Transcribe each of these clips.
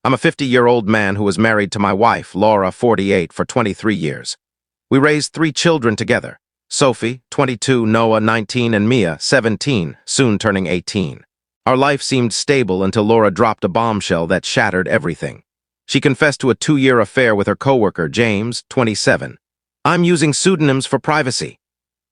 I'm a 50-year-old man who was married to my wife, Laura, 48, for 23 years. We raised 3 children together: Sophie, 22, Noah, 19, and Mia, 17, soon turning 18. Our life seemed stable until Laura dropped a bombshell that shattered everything. She confessed to a 2-year affair with her coworker, James, 27. I'm using pseudonyms for privacy.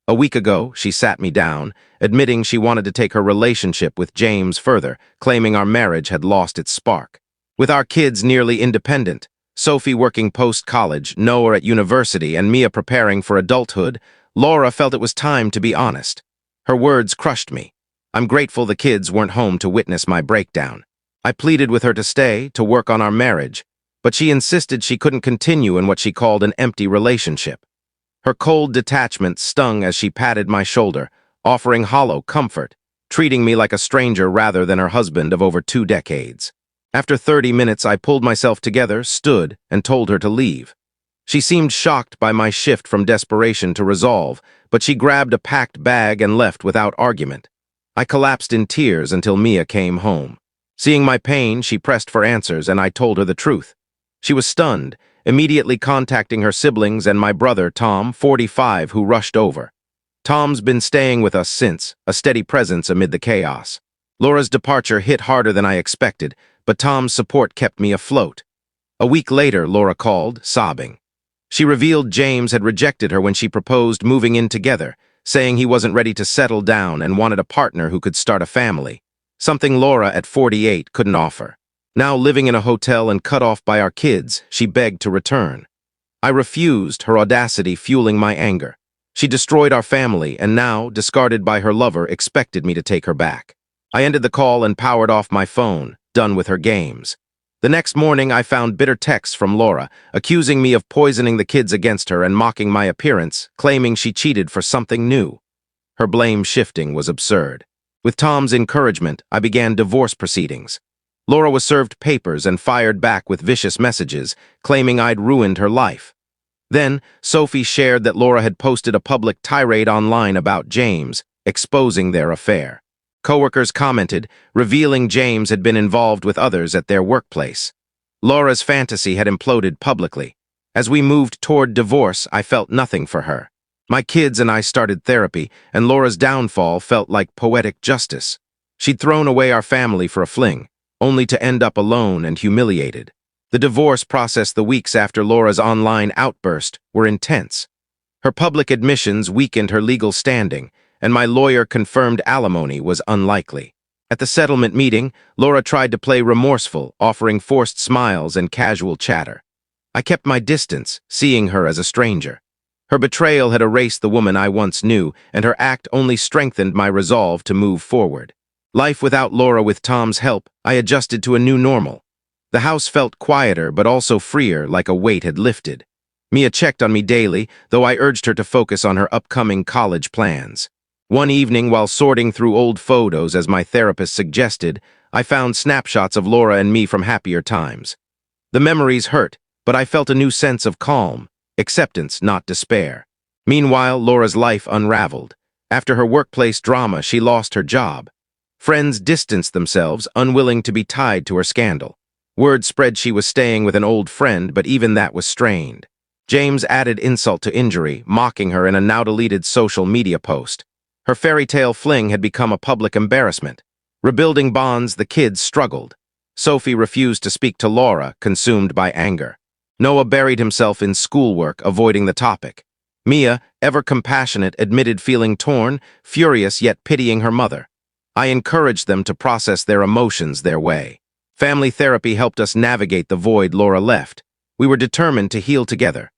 A week ago, she sat me down, admitting she wanted to take her relationship with James further, claiming our marriage had lost its spark. With our kids nearly independent, Sophie working post-college, Noah at university, and Mia preparing for adulthood, Laura felt it was time to be honest. Her words crushed me. I'm grateful the kids weren't home to witness my breakdown. I pleaded with her to stay, to work on our marriage, but she insisted she couldn't continue in what she called an empty relationship. Her cold detachment stung as she patted my shoulder, offering hollow comfort, treating me like a stranger rather than her husband of over 2 decades. After 30 minutes, I pulled myself together, stood, and told her to leave. She seemed shocked by my shift from desperation to resolve, but she grabbed a packed bag and left without argument. I collapsed in tears until Mia came home. Seeing my pain, she pressed for answers, and I told her the truth. She was stunned, immediately contacting her siblings and my brother, Tom, 45, who rushed over. Tom's been staying with us since, a steady presence amid the chaos. Laura's departure hit harder than I expected, but Tom's support kept me afloat. A week later, Laura called, sobbing. She revealed James had rejected her when she proposed moving in together, saying he wasn't ready to settle down and wanted a partner who could start a family, something Laura at 48 couldn't offer. Now living in a hotel and cut off by our kids, she begged to return. I refused, her audacity fueling my anger. She destroyed our family and now, discarded by her lover, expected me to take her back. I ended the call and powered off my phone, done with her games. The next morning, I found bitter texts from Laura, accusing me of poisoning the kids against her and mocking my appearance, claiming she cheated for something new. Her blame shifting was absurd. With Tom's encouragement, I began divorce proceedings. Laura was served papers and fired back with vicious messages, claiming I'd ruined her life. Then, Sophie shared that Laura had posted a public tirade online about James, exposing their affair. Coworkers commented, revealing James had been involved with others at their workplace. Laura's fantasy had imploded publicly. As we moved toward divorce, I felt nothing for her. My kids and I started therapy, and Laura's downfall felt like poetic justice. She'd thrown away our family for a fling, only to end up alone and humiliated. The divorce process the weeks after Laura's online outburst were intense. Her public admissions weakened her legal standing, and my lawyer confirmed alimony was unlikely. At the settlement meeting, Laura tried to play remorseful, offering forced smiles and casual chatter. I kept my distance, seeing her as a stranger. Her betrayal had erased the woman I once knew, and her act only strengthened my resolve to move forward. Life without Laura, with Tom's help, I adjusted to a new normal. The house felt quieter but also freer, like a weight had lifted. Mia checked on me daily, though I urged her to focus on her upcoming college plans. One evening, while sorting through old photos as my therapist suggested, I found snapshots of Laura and me from happier times. The memories hurt, but I felt a new sense of calm, acceptance, not despair. Meanwhile, Laura's life unraveled. After her workplace drama, she lost her job. Friends distanced themselves, unwilling to be tied to her scandal. Word spread she was staying with an old friend, but even that was strained. James added insult to injury, mocking her in a now-deleted social media post. Her fairy tale fling had become a public embarrassment. Rebuilding bonds, the kids struggled. Sophie refused to speak to Laura, consumed by anger. Noah buried himself in schoolwork, avoiding the topic. Mia, ever compassionate, admitted feeling torn, furious yet pitying her mother. I encouraged them to process their emotions their way. Family therapy helped us navigate the void Laura left. We were determined to heal together.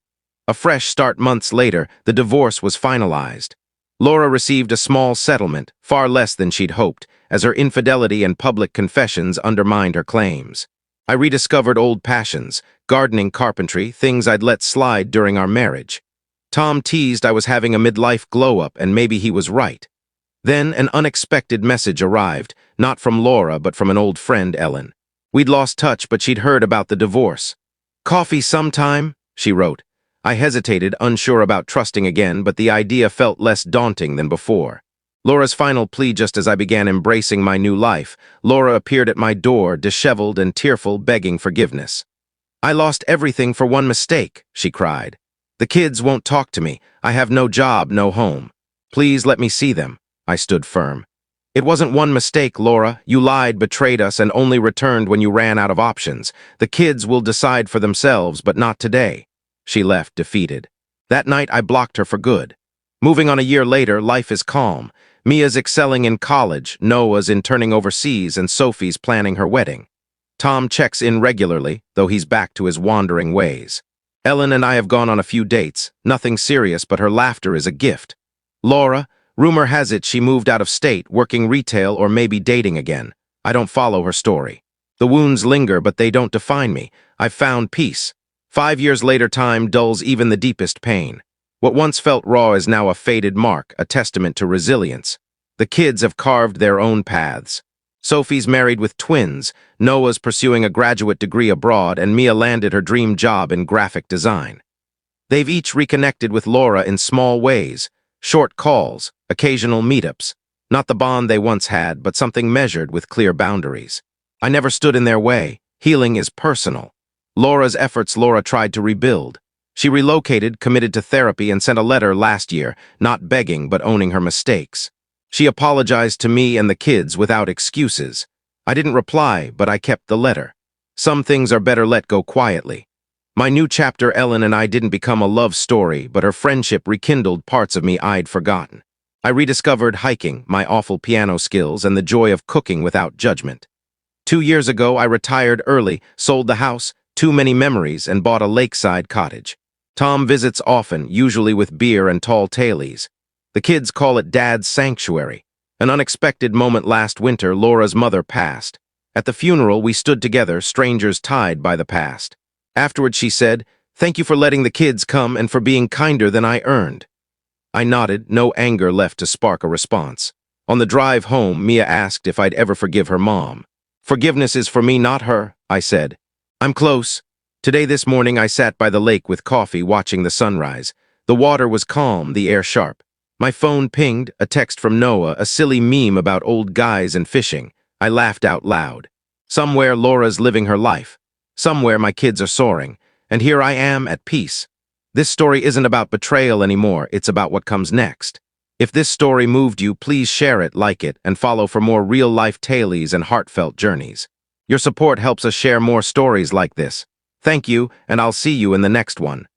A fresh start months later, the divorce was finalized. Laura received a small settlement, far less than she'd hoped, as her infidelity and public confessions undermined her claims. I rediscovered old passions, gardening, carpentry, things I'd let slide during our marriage. Tom teased I was having a midlife glow-up, and maybe he was right. Then an unexpected message arrived, not from Laura but from an old friend, Ellen. We'd lost touch, but she'd heard about the divorce. "Coffee sometime?" she wrote. I hesitated, unsure about trusting again, but the idea felt less daunting than before. Laura's final plea just as I began embracing my new life. Laura appeared at my door, disheveled and tearful, begging forgiveness. "I lost everything for one mistake," she cried. "The kids won't talk to me. I have no job, no home. Please let me see them." I stood firm. "It wasn't one mistake, Laura. You lied, betrayed us, and only returned when you ran out of options. The kids will decide for themselves, but not today." She left, defeated. That night, I blocked her for good. Moving on a year later, life is calm. Mia's excelling in college, Noah's interning overseas, and Sophie's planning her wedding. Tom checks in regularly, though he's back to his wandering ways. Ellen and I have gone on a few dates. Nothing serious, but her laughter is a gift. Laura, rumor has it she moved out of state, working retail or maybe dating again. I don't follow her story. The wounds linger, but they don't define me. I've found peace. 5 years later, time dulls even the deepest pain. What once felt raw is now a faded mark, a testament to resilience. The kids have carved their own paths. Sophie's married with twins, Noah's pursuing a graduate degree abroad, and Mia landed her dream job in graphic design. They've each reconnected with Laura in small ways, short calls, occasional meetups. Not the bond they once had, but something measured with clear boundaries. I never stood in their way. Healing is personal. Laura's efforts Laura tried to rebuild. She relocated, committed to therapy, and sent a letter last year, not begging but owning her mistakes. She apologized to me and the kids without excuses. I didn't reply, but I kept the letter. Some things are better let go quietly. My new chapter, Ellen and I didn't become a love story, but her friendship rekindled parts of me I'd forgotten. I rediscovered hiking, my awful piano skills, and the joy of cooking without judgment. 2 years ago, I retired early, sold the house, too many memories, and bought a lakeside cottage. Tom visits often, usually with beer and tall tales. The kids call it Dad's sanctuary. An unexpected moment last winter, Laura's mother passed. At the funeral, we stood together, strangers tied by the past. Afterward, she said, "Thank you for letting the kids come and for being kinder than I earned." I nodded, no anger left to spark a response. On the drive home, Mia asked if I'd ever forgive her mom. "Forgiveness is for me, not her," I said. "I'm close." This morning, I sat by the lake with coffee, watching the sunrise. The water was calm, the air sharp. My phone pinged, a text from Noah, a silly meme about old guys and fishing. I laughed out loud. Somewhere Laura's living her life. Somewhere my kids are soaring. And here I am at peace. This story isn't about betrayal anymore, it's about what comes next. If this story moved you, please share it, like it, and follow for more real-life tales and heartfelt journeys. Your support helps us share more stories like this. Thank you, and I'll see you in the next one.